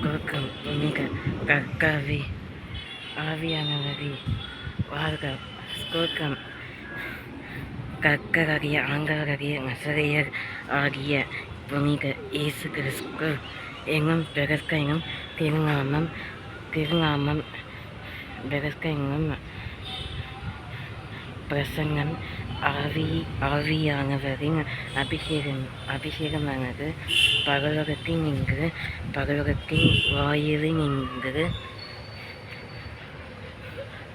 ஸ்கோக்கம் புனிக கற்காவி ஆவியானவரி வாழ்க. ஸ்கோக்கம் கர்த்தராகிய ஆண்டவராகிய நசரேயர் ஆகிய புனித இயேசு கிறிஸ்து எங்கும் பெருக்க எங்கும் திருநாமம் பெருக்க எங்கும் பிரசங்கம் ஆவியானவரின் அபிஷேகமானது பரலோகத்தின் வாயிலினின்று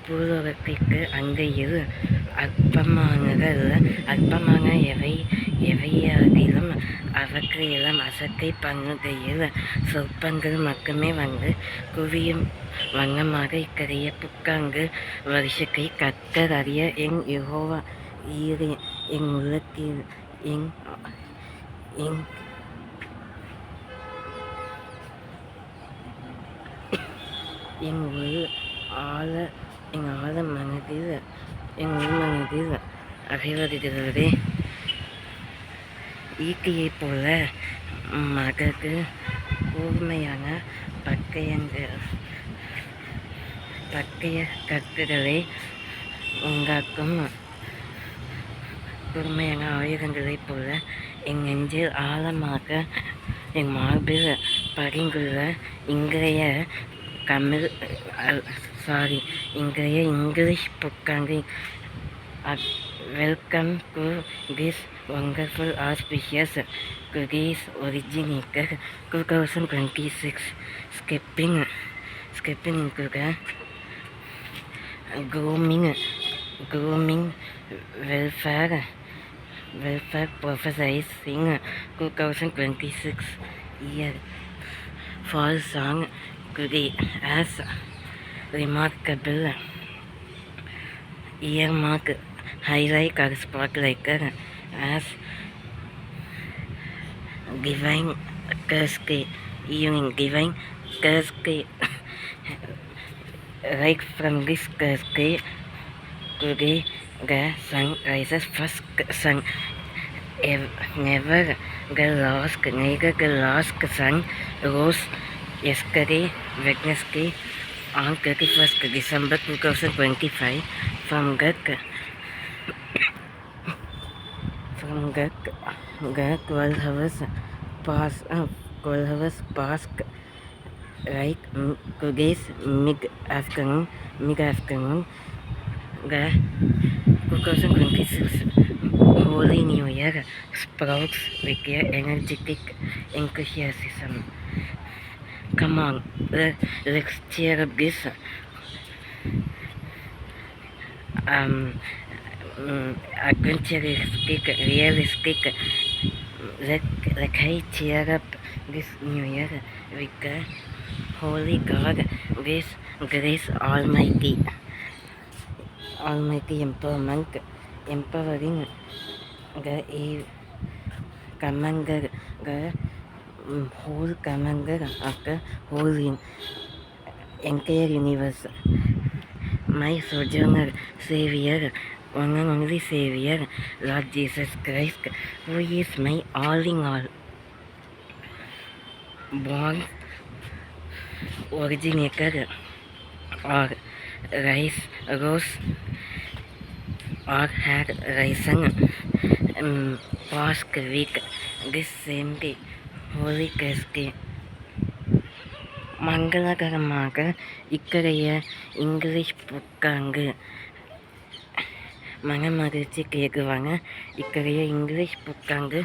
பூலோகத்திற்கு அங்கேயில் அற்பமான எவையாகிலும் அவற்றையெல்லாம் அசட்டை பண்ணுகையில் சொற்பங்கள் மட்டுமே வந்து குவியும் வண்ணமாக இக்கரைய புக்காங்கு வருஷத்தை கர்த்தர் அறிய என் யெகோவா ஈரே என் உள்ளத்தில் என் ஆழ மனதில் அகைவதிகிறதே. ஈட்டியைப் போல மகது கூர்மையான பக்கைய கருத்துக்களை உண்டாக்கும் கூர்மையான ஆயுதங்களைப் போல என் நெஞ்சில் ஆழமாக என் மார்பில் பதிந்துள்ள இன்றைய இங்கிலீஷ் புத்தகங்கள். Welcome to this wonderful auspicious Cookies originated 2026 skipping into the grooming welfare prophesizing 2026 year fall song Cookie as remarkable earmark highlight spotlighter as divine Thursday evening right from this Thursday today the sun rises first sun neither the last sun rose yesterday Wednesday on 31st December 2025 from the 12 hours past right today's mid-afternoon the 2026 Holy New Year sprouts with their energetic enthusiasm. Come on, let's cheer up this adventuristic, realistic. Let's cheer up this New Year with the Holy God, this grace Almighty empowering the commander, the whole commander of the whole entire universe. My sojourner Savior, one and only Savior, Lord Jesus Christ, who is my all in all. Born, originated, or rose, or had risen past week, this same day, Holy Thursday. மங்களகரமாக இக்கரைய English புத்தாங்கு மன மகிழ்ச்சி கேட்குவாங்க. இக்கரைய English புத்தாங்கு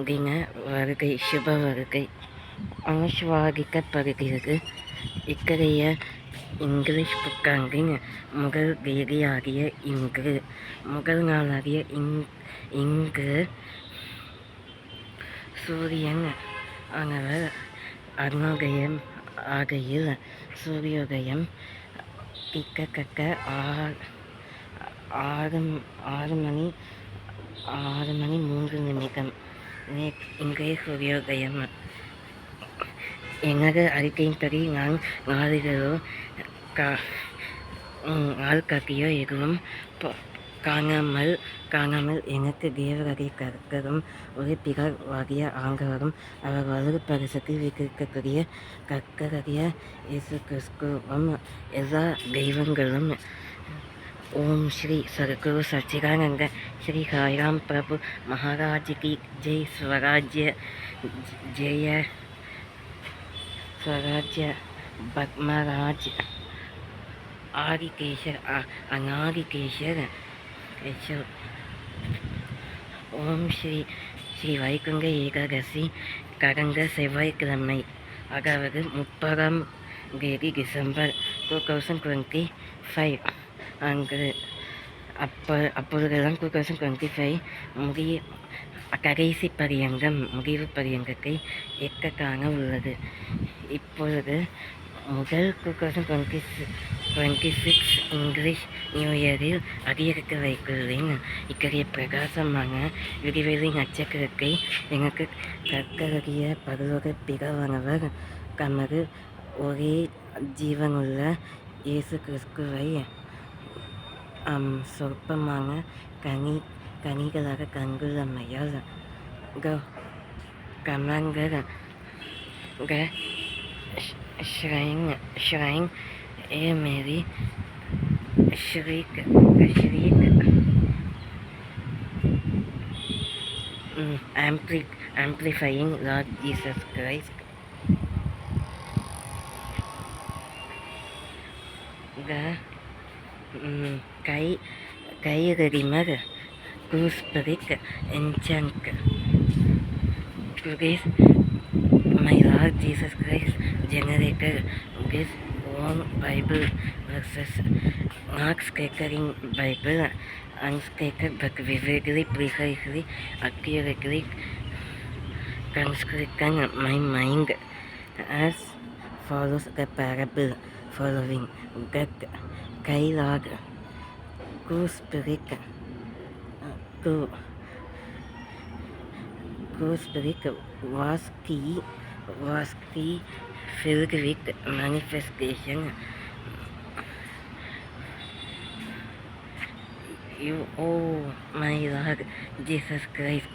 தின வருகை சுப வருகை அனுஸ்வாகிக்கப்படுகிறது. இக்கரைய English புத்தாங்கின் முதல் தேதியாகிய முதல் நாளாகிய இங்கு சூரியன் ஆனவர் அருணோதயம் ஆகையில் சூரியோதயம் கிட்டத்தட்ட 6:03 இன்றைய சூரியோதயம். எனது அறிக்கையின்படி நான் நாளிதழோ ஆள்காட்டியோ எதுவும் காணாமல் காணாமல் எனக்கு தேவரகை கற்கரும் ஒரு பிறவாகிய ஆங்கவரும் அவர் வலது பரிசுக்கு விக்கிருக்கக்கூடிய கற்கரிய இயேசு கிறிஸ்துவும் எல்லா தெய்வங்களும். ஓம் ஸ்ரீ சர்க்குரு சச்சிதானந்த ஸ்ரீ சாய்ராம் பிரபு மகாராஜ் கி ஜெய் ஸ்வராஜ்ய ஜெய ஸ்வராஜ்ய பத்மராஜ் ஆதிகேஷர் அநாதிகேஷர் கேஷவ். ஓம் ஸ்ரீ வைகுங்க ஏகாதசி கடந்த செவ்வாய்க்கிழமை, அதாவது 30ஆம் தேதி டிசம்பர் 2025. அங்கு அப்பொழுதுதான் 2025 கடைசி பரியங்கம், முடிவு பரியங்கத்தை எட்ட காண உள்ளது. இப்பொழுது முதல் 2026 இங்கிலீஷ் நியூ இயரில் அதிகரிக்க வைத்துள்ளேன். இத்தகைய பிரகாசமான விடிவெளி நட்சத்திரத்தை எனக்கு கற்கரிய பரலோக பிதாவானவர் தமது ஒரே ஜீவனுள்ள இயேசு கிறிஸ்துவை சொற்பமான கனிகளாக கண்டுள்ளமையால் கமங்கர் Shrine A Mary Shriek amplifying Lord Jesus Christ. The Kai Redeemer Goosebrick Enchant. Today's my Lord Jesus Christ generated his own Bible verses, not scattering Bible, unscattered but vividly, precisely, accurately transcribing my mind as follows the parable following. That Lord Goosebrick was key filled with manifestation. You, oh my Lord Jesus Christ,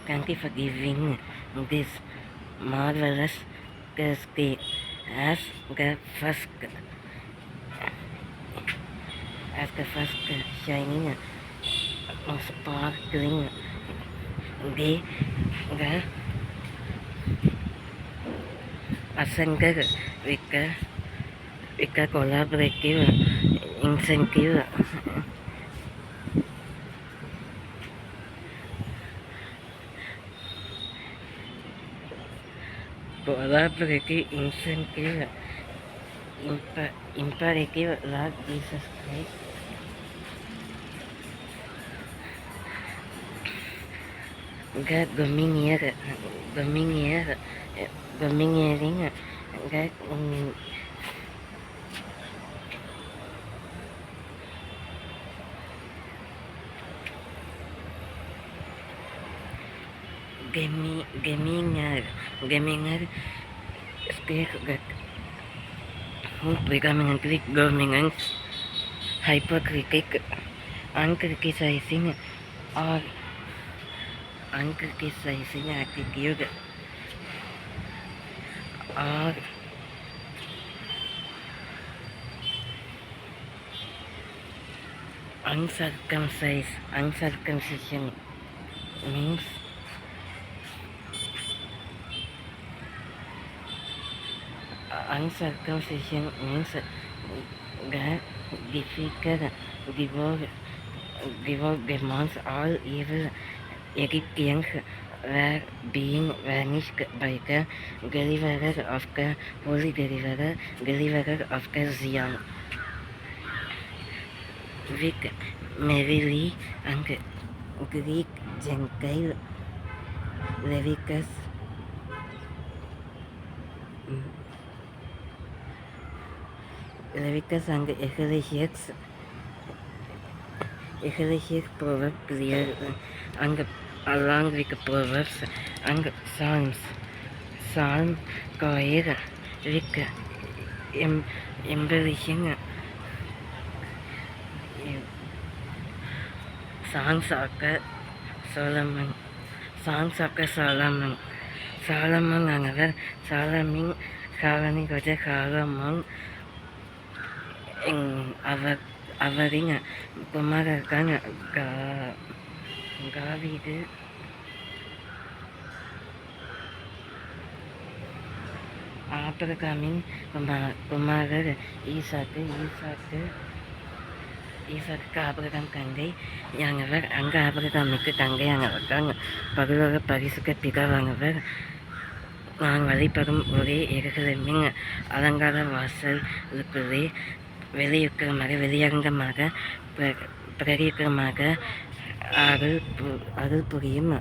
thank you for giving this marvelous Thursday as the first shining, sparkling day. The Asankar with a collaborative incentive imperative Lord Jesus Christ. God domineering God Geminger speak that predominantly dominant, hypercritic, uncriticizing or uncriticizing attitude or uncircumcision means that difficult devour demands all evil Egyptians were being vanished by the deliverer of the holy deliverer of the Zion. With Merrily and Greek Gentile Leviticus and Ecclesiastes Proverbs clear and along with Proverbs and Psalm choir with embellishing Songs of Solomon. Songs of Solomon. Solomon ஆனவர் சாலமி Gaja Solomon அவரின் குமாரர்கள் தாவீது, ஆபிரகாமின் குமாரர் ஈசாக்கு Abraham தங்கை யானவர். அங்கு ஆபிரகாமுக்கு தங்கையானவர் பரலோக பரிசுத்த பிதாவானவர். நான் வழிபடும் ஒரே எருசலேமின் அலங்கார வாசலுக்குள்ளே வெளியரங்கமாக பிரதியுத்தரமாக அருள் புரியும்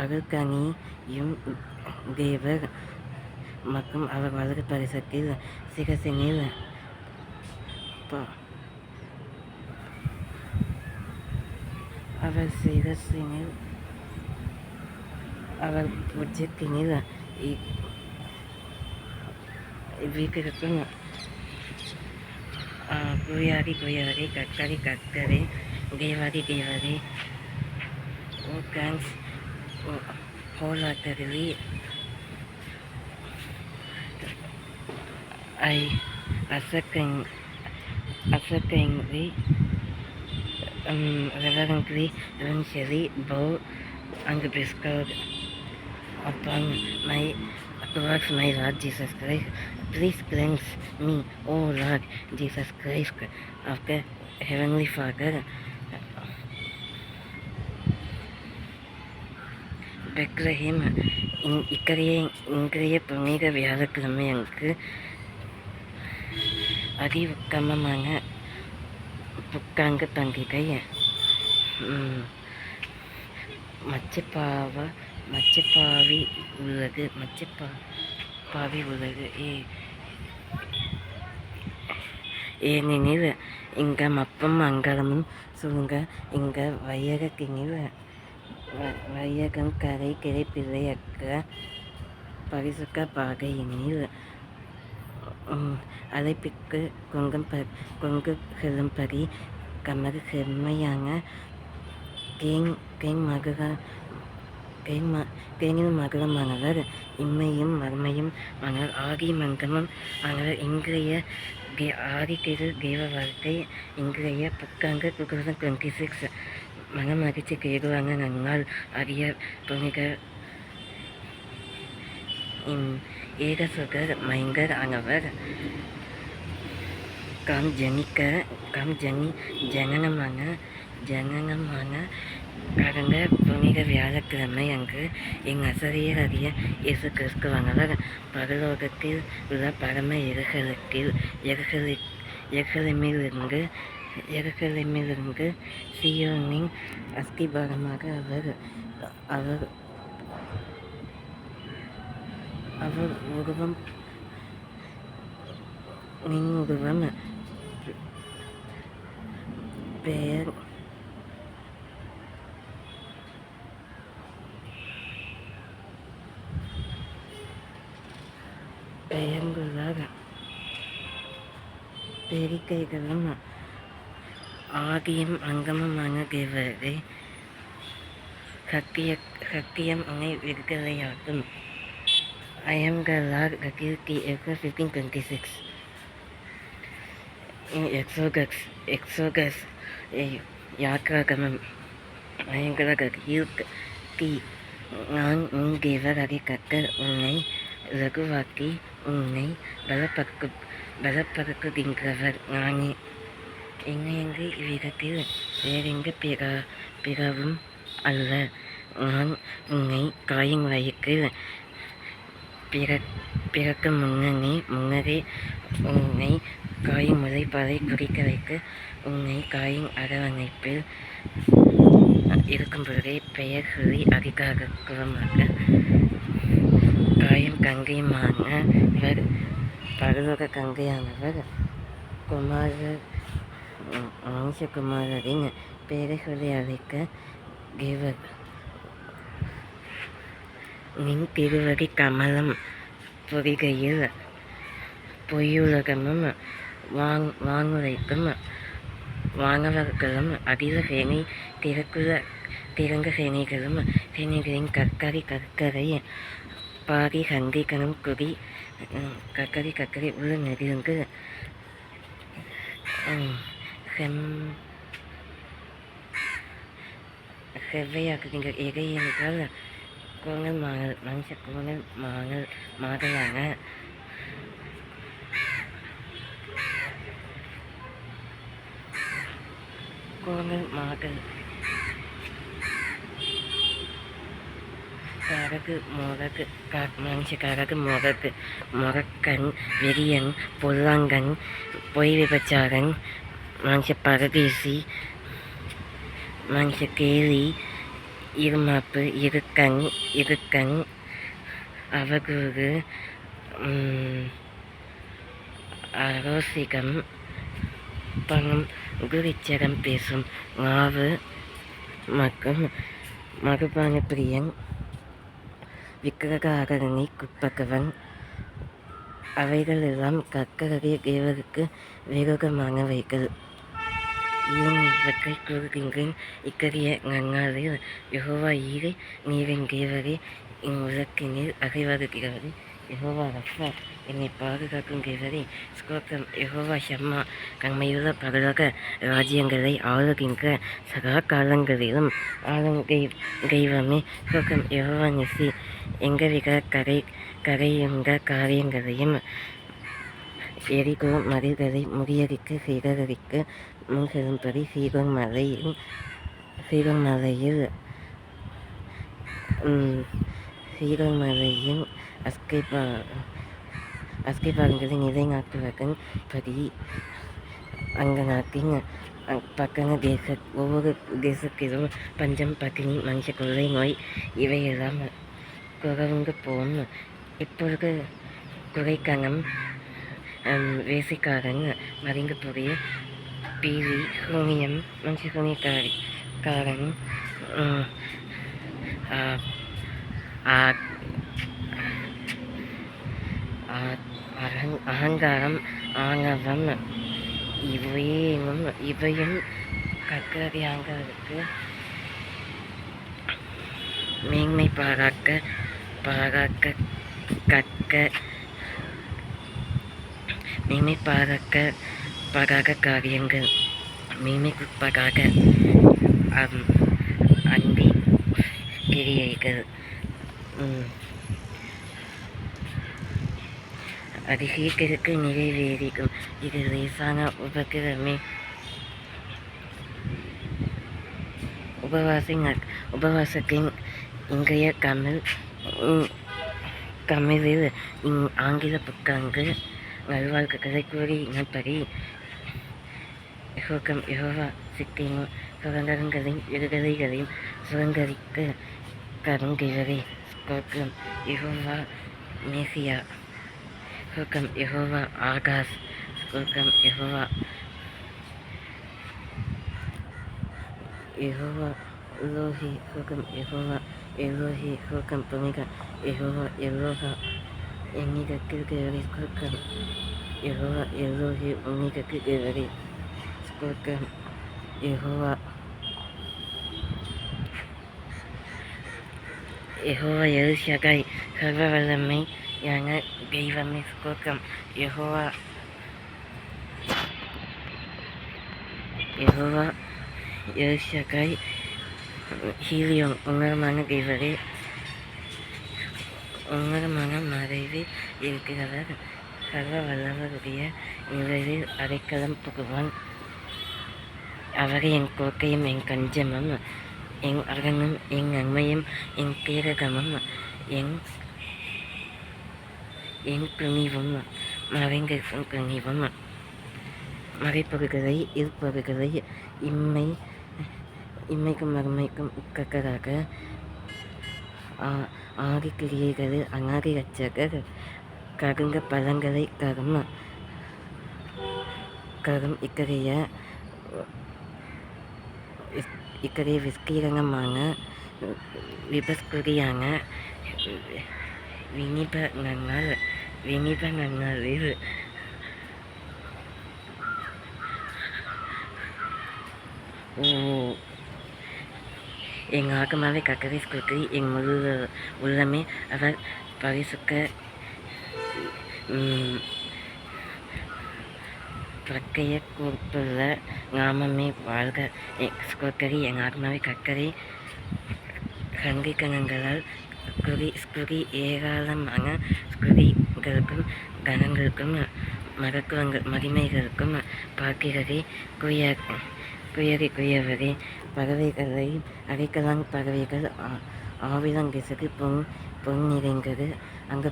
அருள்கனியும் தேவர் மற்றும் அவர் வலது பரிசத்தில் சிகசினில் அவர் புஜத்தினில் வீட்டிற்கும் குயாரி கத்தரே தேவாதி ஓ thanks wholeheartedly I ascertainly reverently bow and bestowed upon towards my Lord Jesus Christ. Please cleanse me, O Lord Jesus Christ, of the Heavenly Father. Bethlehem இன்றைய புனித வியாழக்கிழமையன்று அதிவுக்கமமான புத்தாண்டு பண்டிகை மச்சப்பாவி உள்ளது ஏனெனில் இங்க மப்பம் மங்களமும் சூழ்ந்த இங்க வையகம் கரை கிடைப்பில்லையற்ற பரிசுத்த பாதையினில் அழைப்பிற்கு கொங்கு செல்லும்படி கமது செம்மையான தேனில் மகளமானவர் இம்மையும் மர்மையும் ஆனால் ஆதி மங்கமும் ஆனால் இன்றைய ஆதி திரு தேவ வாழ்க்கை இன்றைய புத்தாண்டு 2026 மனமகிழ்ச்சி கேடுவாங்க நன்னால் அறிய புனித ஏகசுகர் மைங்கர் ஆனவர் ஜனனமான கடந்த புனித வியாழக்கிழமை அன்று என் அசரியர் அறிய இயேசு கிறிஸ்துவானவர் பரலோகத்தில் உள்ள பரம எருசலேமிலிருந்து சீயோனின் அஸ்திபாரமாக அவர் உருவம் பெயர்ந்துள்ளார். பெரிக்கைகளும் ஆதியும் அங்கமுமான தேவரை சத்தியம் உன்னை விடுதலையாகும். ஐயங்களார் கீர்த்தி 15:26 எக்ஸோகஸ் யாத்ராகமம் ஐயங்களார் கீர்த்தி நான் உன் தேவராகிய கர்த்தர் உன்னை லகுவாக்கி உன்னை பலப்படுத்துகின்றவர் நானே. என்னையங்கு இவ்விதத்தில் வேறெங்கு பிறவும் அல்ல. நான் உன்னை தாயின் வயிற்றில் பிறக்கும் முன்னரே உன்னை தாயின் முளைப்பாலை குடிக்க வைத்து உன்னை தாயின் அரவணைப்பில் இருக்கும் பொழுதே பெயர் சொல்லி அதிகாரமாக தாயும் கங்கையுமானவர் பரலோக கங்கையானவர் மனுஷகுமாரின் பெயரை சொல்லி அழைக்க தேவர் நின் திருவடி கமலம் பொறிகையில் பொய்யுலகமும் வாங்குவதற்கும் வானவர்களும் அதிக சேனை திறந்த சேனைகளின் கற்கரை பாதி சந்திக்கணும் கற்கரை உள்ள நெறிந்து செவ்வையாக்குகின்ற இறை என்றால் கோணல் மனுஷ கோணல் மாதலான கோணல் மாதல் மனுஷக்காரகு முறக்கன் வெறியன் பொல்லாங்கன் பொய் விபச்சாரன் மனுஷ பரதேசி மனுஷ கேலி இருமாப்பு இருக்கன் அவகுறு அரோசிகம் பணம் குரிச்சரம் பேசும் மாவு மற்றும் மதுபான பிரியன் விக்கிரகாரணி குப்பகவன் அவைகள் எல்லாம் கற்கரிய தேவருக்கு விரோதமானவைகள். ஏன் இவற்றை கூறுகின்றேன்? இக்கரிய நன்னாளில் யெகோவா ஈரே, நீரின் தேவரே, இவ்வுலகினில் அறிவருகிறவரே, யெகோவா ரஃபா, என்னை பாதுகாக்கும் தேவரே, ஸ்தோத்திரம். யெகோவா ஷம்மா, கண்மையுள்ள பரலோக ராஜ்யங்களை ஆளுகின்ற சகா காலங்களிலும் ஆளும் தெய்வமே, ஸ்தோத்திரம். யெகோவா நிசி, எங்கவிக கரையுண்ட காரியங்களையும் எரிகோ மதில்களை முறியடிக்க சேகரிக்க முன் செல்லும்படி சீகோன் மலையில் அஸ்கைபாரங்களை நிலைநாட்டுவதன் படி அந்த நாட்டின் ஒவ்வொரு தேசத்திலும் பஞ்சம், பட்டினி, மனுஷ கொள்ளை, நோய் இவையெல்லாம் குறவுண்டு போம். இப்பொழுது குறைக்கணம், வேசிக்காரன், மறிந்து போறிய பீலி, சூனியம், மனுஷ சூனியக்காரன், அகங்காரம், ஆணவம் இவையும் கற்கரியாங்களுக்கு மேன்மை பாராக்க காரியங்கள் மேன்மைக்குட்பதாக அந்தி கிரியைகள் அது சீக்கிரக்கு நிறைவேறிக்கும். இது லேசான உபகிரமே. உபவாசத்தின் இன்றைய தமிழில் ஆங்கில புத்தகங்கள் நல்வாழ்க்கைகளை கூறினபடி யெகோவா சிக்கிமோ சுதந்திரங்களையும் விடுதலைகளையும் சுதந்திரிக்க கருங்கிழவே, ஸ்தோத்திரம். யெகோவா மேசியா, ஸ்தோத்திரம். யெகோவா ஆகாஷ், ஸ்தோத்திரம். யெகோவா எலோஹி, ஸ்தோத்திரம். யெகோவா எலோஹி, ஸ்தோத்திரம். துணிக யெகோவா எண்ணிகக்கு தேவரே, ஸ்தோத்திரம். யெகோவா எலோஹி உன்னிகக்கு தேவரே, ஸ்தோத்திரம். யெகோவா எல் ஷடாய், சர்வ வல்லமை யான தெய்வமே, ஸ்தோத்திரம். யெகோவா எல் ஷடாய், ஹீலியோன், உன்னதமான தேவரே, உன்னதமான மறைவில் இருக்கிறவர், சர்வ வல்லவருடைய நிழலில் அடைக்கலம் புகுவான். அவரே என் கோட்டையும் என் கஞ்சமும் என் அரணும் என் நன்மையும் என் கேடகமும் என் துணிவும் மறைந்திருக்கும் துணிவும் மறைப்பொருள்களை இருப்பொருள்களை இம்மைக்கும் மறுமைக்கும் உட்கக்கராக ஆதி கிரியைகளில் அநாதி ரட்சகர் கருங்க பழங்களை கரும் இக்கரைய விஸ்கீரணமான விபஸ்குரியான வினிப நன்னாளில் ஊ எங்கள் ஆக்கமாவே கக்கரிஸ் குக்கரி எங்கள் முழு உள்ளமே அவர் பரிசுக்க பிரக்கைய கூட்டுள்ள நாமமே வாழ்க. குக்கரி எங்கள் ஆக்கமாவே கக்கரி கங்கிக்கணங்களால் ஸ்குரி ஏராளமான ஸ்குரிகளுக்கும் கணங்களுக்கும் மகிமைகளுக்கும் பார்க்கிறதே குயவரே பறவைகளை அரைக்கலாங் பறவைகள் ஆவிலங்கிசகு பொன் நிறைந்தது அங்கு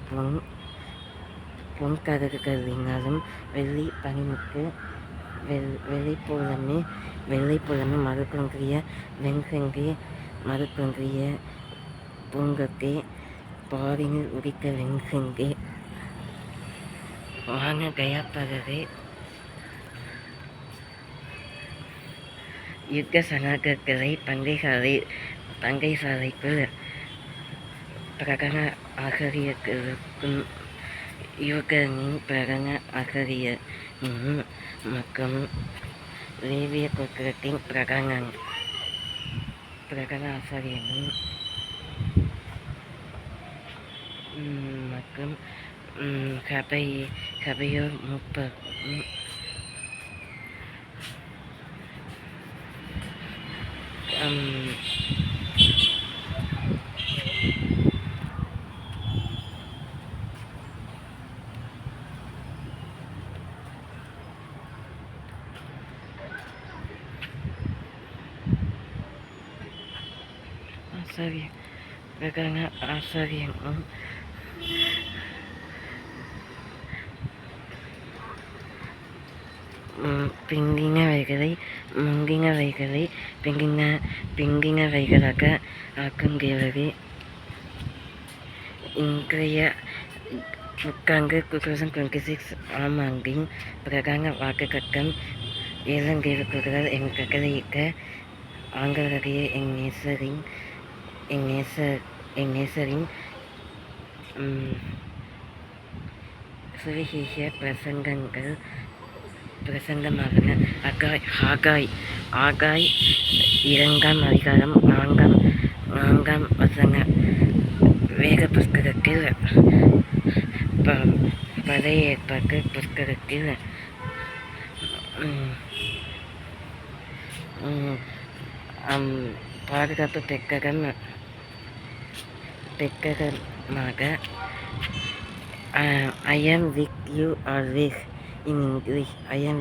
பொன்கதகுகளினாலும் வெள்ளி பனிமுக்கு வெள்ளைப்புலமே மறுக்குன்றிய வெண்செங்கே மறுக்குன்றிய பூங்கொத்தே பாரினில் உதித்த வெண்செங்கே வான கயாப்பகவே யுத்த சனாகர்களை பங்கை சாலைக்குள் பிரகன ஆகரியர்களுக்கும் யுகனின் பிரகன ஆகரியனும் மற்றும் லேவிய கோத்திரத்தின் பிரகன ஆசாரியனும் மற்றும் சபையோர் முப்பரும் ஆசாரியனும் பிங்கினவைகளை முங்கினவைகளை பிங்கினவைகளாக ஆக்குங்கிறதே இன்றைய புக்காங்கு 2026 ஆம் ஆண்டின் பிரதான வாக்குகட்டம் ஏலங்கேவுக்குகள் என் கட்டளையிட்ட ஆங்களாகிய என் நேசரின் சுவிசேஷ பிரசங்கமாகன. ஆகாய் 2ஆம் அதிகாரம் 4ஆம் வசனம். வேத புஸ்தகத்தில் பழைய ஏற்பாட்டு புஸ்தகத்தில் பாதுகாப்பு பெட்டகமாக I am with you always. In English, I am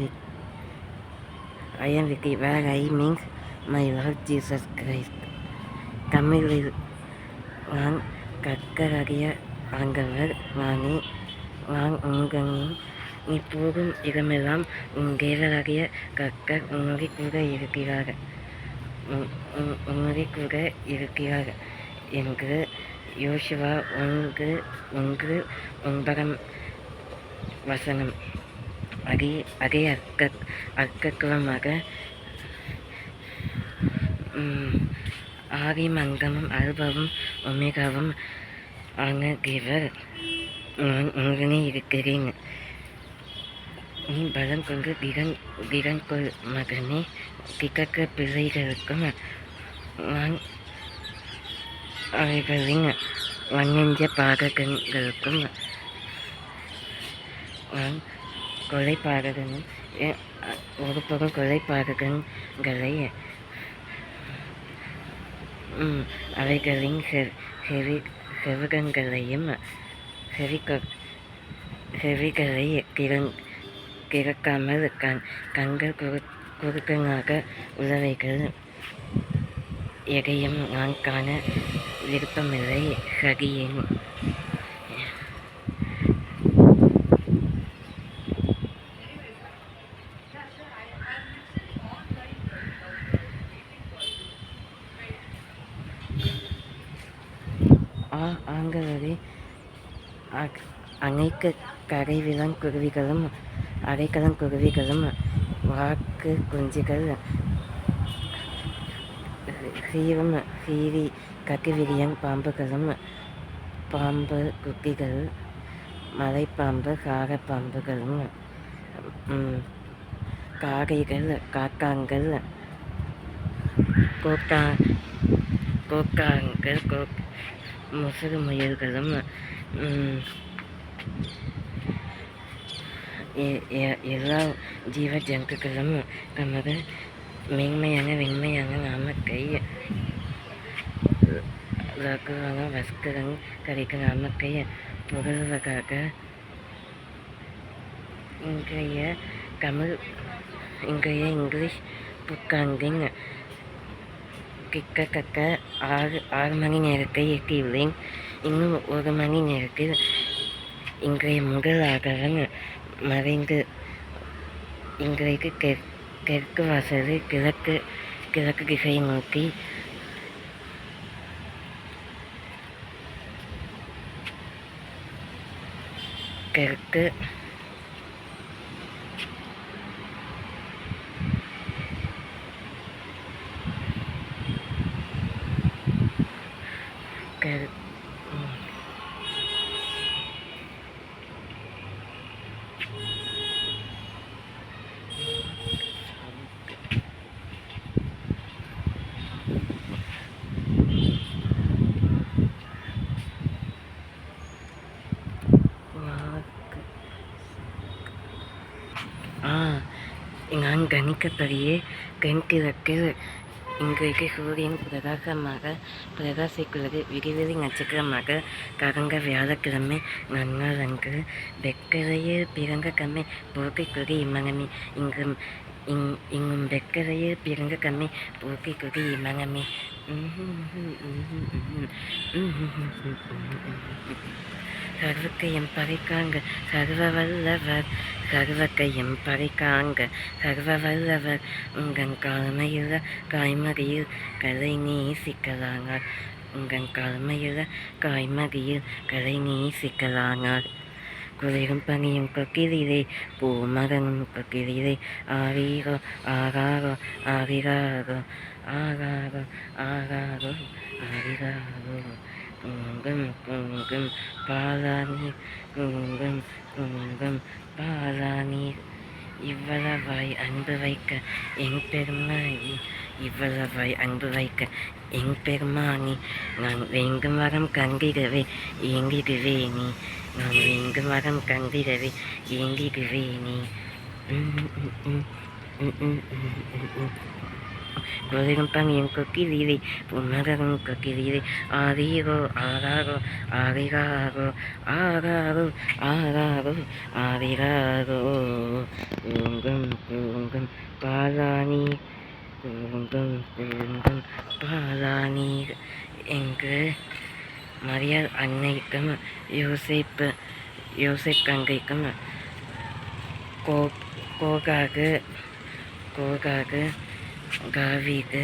with you where I means my Lord Jesus Christ. தமிழில் நான் கர்த்தராகிய ஆண்டவர் நானே, நான் உங்களின் நீ போகும் இடமெல்லாம் உன் தேவராகிய கர்த்தர் உன்னோடு கூட இருக்கிறார் என்று யோசுவா 1:9 வசனம். அதே அர்த்தமாக ஆதியும் அந்தமும் அல்பாவும் ஒமேகாவும் ஆன தேவர் நான் உடனே இருக்கிறேன். நீ பலம் கொண்டு திடன் கொள் மகனே. திகக்க பிள்ளைகளுக்கும் நான் அவைகளின் வன்னெஞ்ச பாதகங்களுக்கும் நான் கொலைபாதகனும் ஒருபுறம் கொலைபாதகங்களை அவைகளின் செவிகங்களையும் செவிகளை திறக்காமல் கண்கள் குறுக்கனாக உள்ளவைகள் எதையும் நான் காண விருப்பமில்லை. சகியேன். ஆங்கவே அனைத்து கடைவிலங்குருவிகளும் அடைக்கலங்குருவிகளும் வாக்கு குஞ்சுகள் சீரி கக்கிவிரியன் பாம்புகளும் பாம்பு குட்டிகள் மலைப்பாம்பு காகப்பாம்புகளும் காகைகள் காக்காங்கள் கோக்கா கோக்காங்கள் முசுறு முயல்களும் எல்லா ஜீவ ஜந்துக்களும் தமது வெண்மையான நாமக்கை லகுவான வஸ்கரங் கரைக்க நாமக்கை புகழ்வதாக இன்றைய இங்கிலீஷ் புக்காங்கின் கிட்டத்தட்ட 6 மணி நேரத்தை எட்டியுள்ளேன். இன்னும் 1 மணி நேரத்தில் இன்றைய முதல் ஆதவன் மறைந்து இன்றைக்கு தெற்கு வாசலில் கிழக்கு திசையை நோக்கி கிழக்கு நான் கணிக்கப்படியே தென்கிழக்கில் இன்றைக்கு சூரியன் பிரகாசிக்கிறது. விடிவெளி நட்சத்திரமாக கடந்த வியாழக்கிழமை நன்னாளன்று வெக்கரையில் பிறந்த கம்மை போக்கிக்குடி இம்மனமே இங்கும் வெக்கரையில் பிறந்த கம்மை போக்கிக்குடி இம்மனமே. சர்வக்கையும் படைக்காங்க சர்வவல்லவர் சர்வக்கையும் படைக்காங்க சர்வவல்லவர் உங்கள் காலமையுள்ள காய்மதியில் கலை நேசிக்கலானார் உங்கள் காலமையுள்ள காய்மதியில் கலை நேசிக்கலானார். குளிரும் பனியும் கொக்கிலே பூமகனும் கொக்கிலே ஆரீரோ ஆகாரோ ஆரிராரோ ஆகாரோ ஆகாரோ ஆரிராரோ குங்கும் பாலானீர் குங்கும் பாலானீர். இவ்வளவாய் அன்பு வைக்க என் பெருமானி இவ்வளவாய் அன்பு வைக்க என் பெருமானி நான் வேண்டும் வரம் கண்டிடவே ஏங்கிடுவேனி நான் வேண்டும் வரம் கண்டிடவே ஏங்கிடுவேனி. குளிரும் பனியும் கொக்கிலே புன்னகரும் கொக்கிலே ஆரீரோ ஆராரோ ஆரிராரோ ஆராரோ ஆராரோ ஆரிராரோ குங்கும் பாலானீர் குங்கும் பாலானீர் என்று மரியாள் அன்னைக்கும் யோசேப் கங்கைக்கும் கோகாகு தாவீது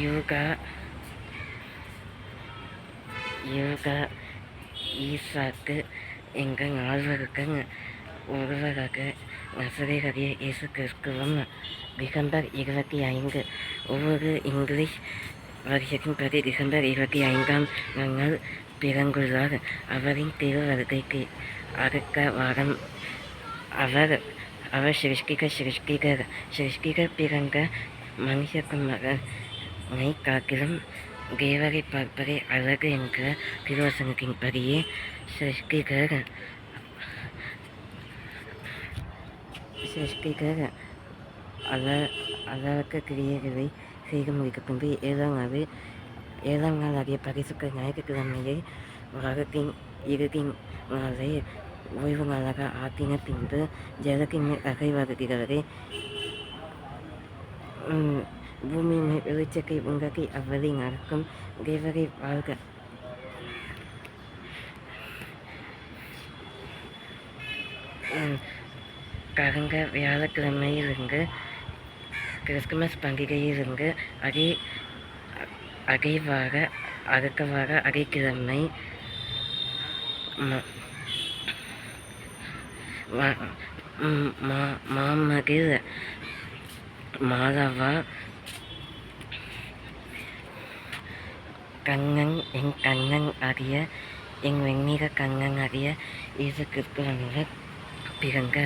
யூகா ஈசாக்கு எங்கள் நால்வருக்கு ஒருவராக நசரேயராகிய இயேசு கிறிஸ்துவும் டிசம்பர் 25 ஒவ்வொரு இங்கிலீஷ் வருஷத்தின்படி டிசம்பர் 25ஆம் நாள் பிறந்துள்ளார். அவரின் திருவருகைக்கு அடுத்த வாரம் அவர் சிருஷ்டிகர் பிறந்த மனுஷகுமாரனை காட்டிலும் தேவரை பார்ப்பதே அழகு என்ற திருவசனத்தின்படியே சிருஷ்டிகர் அழக கிரியைகளை செய்து முடிக்க பின்பு 7ஆம் நாள் ஆகிய பரிசுத்த ஞாயிற்றுக்கிழமையை வாரத்தின் இறுதி நாளை ஓய்வு நாளாக ஆக்கின பின்பு ஜலத்தின் மேல் அசைவாடுகிறவரே பூமி மேல் வெளிச்சத்தை உண்டாக்கி அவ்வளி நடக்கும் தேவரை வாழ்க. கடந்த வியாழக்கிழமையிலிருந்து கிறிஸ்துமஸ் பண்டிகையிலிருந்து அடுத்த வார அடைக்கிழமை மாமகிழ் மாதவா என் கண்ணன் ஆகிய என் வெண்ணிற கண்ணன் ஆகிய இயேசு கிறிஸ்துவானவர் பிறந்த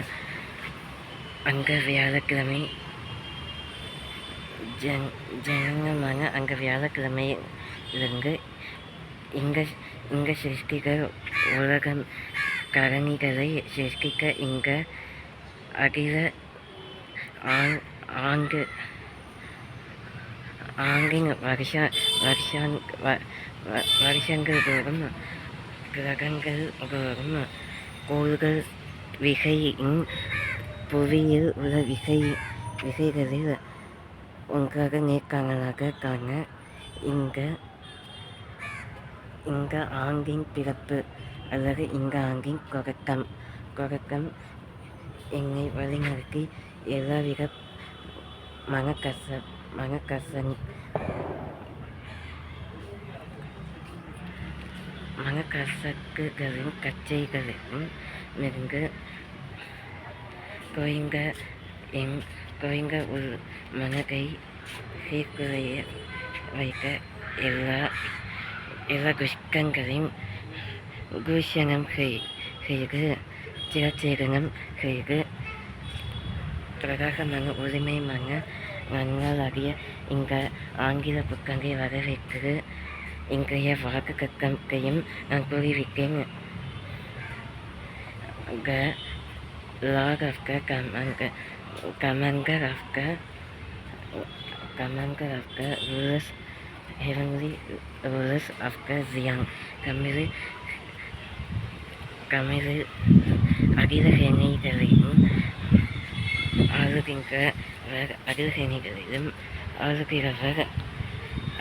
அங்கே வியாழக்கிழமை ஜனனமான அங்கே வியாழக்கிழமையிலிருந்து இங்கே சிருஷ்டிக்க உலகம் கரணிகளை சிருஷ்டிக்க இங்கே அகில ஆங்கின் வருஷங்கள் தோறும் கிரகங்கள் தோறும் கோள்கள் விகையின் புவியில் உள்ள விசைகளில் ஒன்றாக நேர்காணலாக காண இங்க ஆண்டின் பிறப்பு அல்லது இங்க ஆண்டின் தொடக்கம் என்னை வழிநடத்தி எல்லாவித மனக்கசக்குகளின் கச்சைகளிலும் இருந்து கோயங்க உள் மனதை சீர்குலைய வைக்க எல்லா குஷ்கங்களையும் தூஷணம் செய்து சிரச்சேதனம் செய்து பிரகாசமான உரிமையான நன்களாகிய இந்த ஆங்கில புத்தகங்களை வரவேற்று இன்றைய வாக்குத்தையும் நான் கூறிவிட்டேன். Lord of the commander of the rulers, heavenly rulers of the Zion. தமிழில் அகில சேனைகளிலும் ஆளுகிறவர்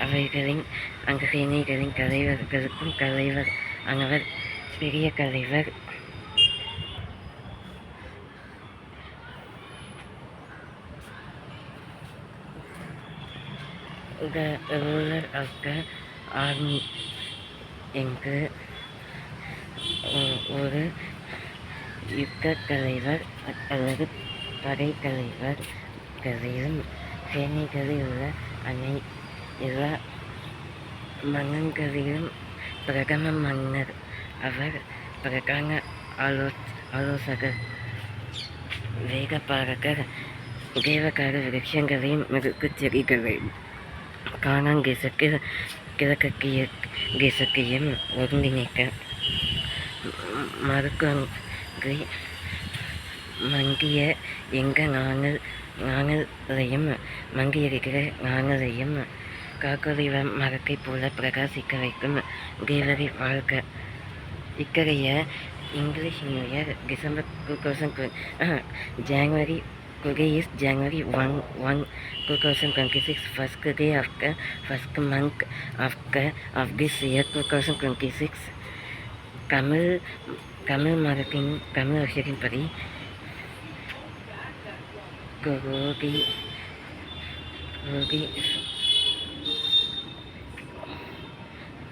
அவைகளின் அந்த சேனைகளின் தலைவர்களுக்கும் தலைவர் ஆனவர் பெரிய தலைவர். The ruler of the army என்று ஒரு யுத்த தலைவர் அல்லது படைத்தலைவர் கதையிலும் சேனைகளில் உள்ள எல்லா மன்னன்களிலும் பிரதம மன்னர். அவர் பிரதான ஆலோசகர், வேகப்பாரகர், தேவகார விருட்சங்களையும் மிருகச் செடிகளையும் காணான் கிழக்கையும் ஒருங்கிணைக்க மறுக்கங்கை மங்கிய எங்கள் நாணலையும் மங்கியிருக்கிற நாணலையும் காக்கொலிவ மரத்தை போல பிரகாசிக்க வைக்கும் தேவரை வாழ்க. இக்கரைய English new year December 2020 Today is January 1, 2026, first day of the first month of this year 2026. Tamil மதத்தின் தமிழ் வருஷத்தின்படி குரோதி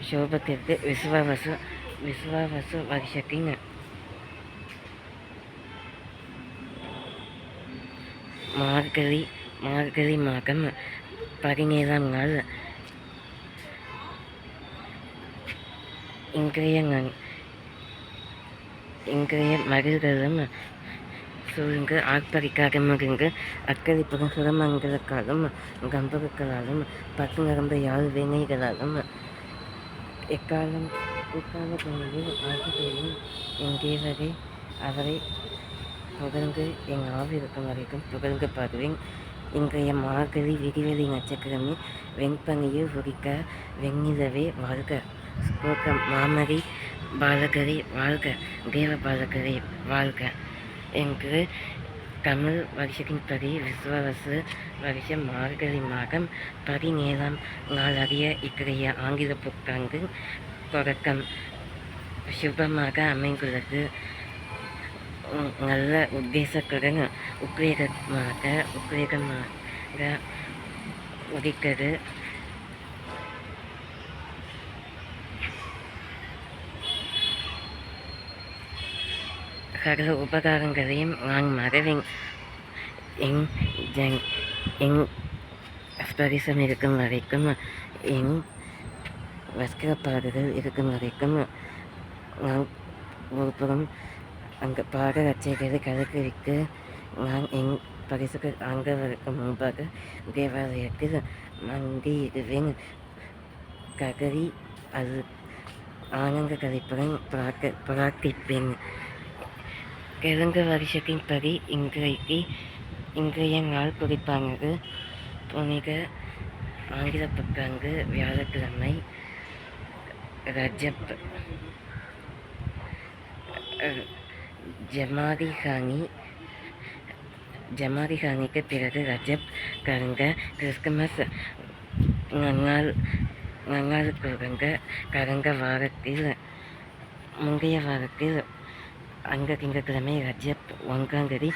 சோபத்திற்கு விஸ்வாவசு வருஷத்தின் மார்கழி மாதம் 17ஆம் நாள் இன்றைய மகிழ்களும் சூழ்ந்து ஆர்ப்பரிக்காகமிருந்து அக்களிப்பும் சுரமங்களுக்காலும் கம்பகங்களாலும் பத்து நரம்பு யாழ் வேணைகளாலும் இக்கால பணியில் ஆசிரியரும் என் தேவரை அவரை புகழ்ந்து என் ஆவி இருக்கும் வரைக்கும் புகழ்ந்து பாடுவேன். இன்றைய மார்கழி விடிவெளி நட்சத்திரமே வெண்பனியில் உரிக்க வெண்ணிலவே வாழ்க. ஸ்லோகம் மாமரி பாலகரை வாழ்க, தேவ பாலகரை வாழ்க என்று தமிழ் வருஷத்தின்படி விஸ்வாவசு வருஷம் மார்கழி மாதம் 17ஆம் நாளாகிய இன்றைய ஆங்கில புத்தாண்டு தொடக்கம் சுபமாக அமைந்துள்ளது. நல்ல உத்தேசத்துடன் உத்வேகமாக உதித்தது. சகல உபகாரங்களையும் நான் மறவேன். என் ஸ்பரிசம் இருக்கும் வரைக்கும், என் வஸ்திரப்பாடுகள் இருக்கும் வரைக்கும் நான் ஒருபுறம் அங்கே பாட ரச்சைகளை கலக்கரித்து நான் என் பரிசுக்கு ஆண்டவருக்கு முன்பாக தேவாலயத்தில் மண்டியிடுவேன். கதறி அது ஆனந்த களிப்புடன் பிரார்த்திப்பேன். தெலுங்கு வருஷத்தின்படி இன்றைய நாள் குறிப்பானது. புனித ஆங்கில புத்தாண்டு வியாழக்கிழமை ரஜப். ஜமாதிகானிக்கு பிறகு ரஜப் கடந்த கிறிஸ்துமஸ் நன்னாளுக்குறங்க கடந்த முந்தைய வாரத்தில் அந்த திங்கட்கிழமை ரஜப் 1ஆம் தேதி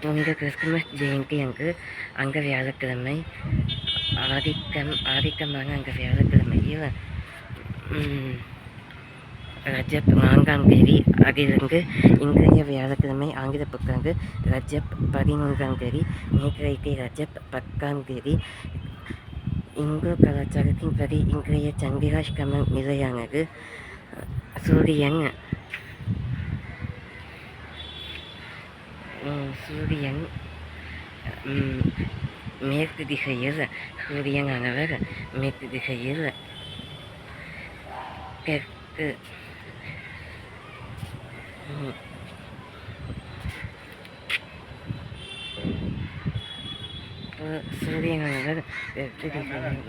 புனித கிறிஸ்துமஸ் ஜெயந்தி அன்று அந்த வியாழக்கிழமை ஆதிக்கமான அந்த வியாழக்கிழமையில் ரஜப் 4ஆம் தேதி. அதிலிருந்து இன்றைய வியாழக்கிழமை ஆங்கில புத்தாண்டு ரஜப் 11ஆம் தேதி. நேற்றைக்கு ரஜப் 10ஆம் தேதி. இந்து கலாச்சாரத்தின்படி இன்றைய சந்திராஷ்டம நிலையானது சூரியன் மேற்கு திசையில் சூரியனானவர் மேற்கு திசையில் தெற்கு சூரியனானவர் தெற்கு திசையில்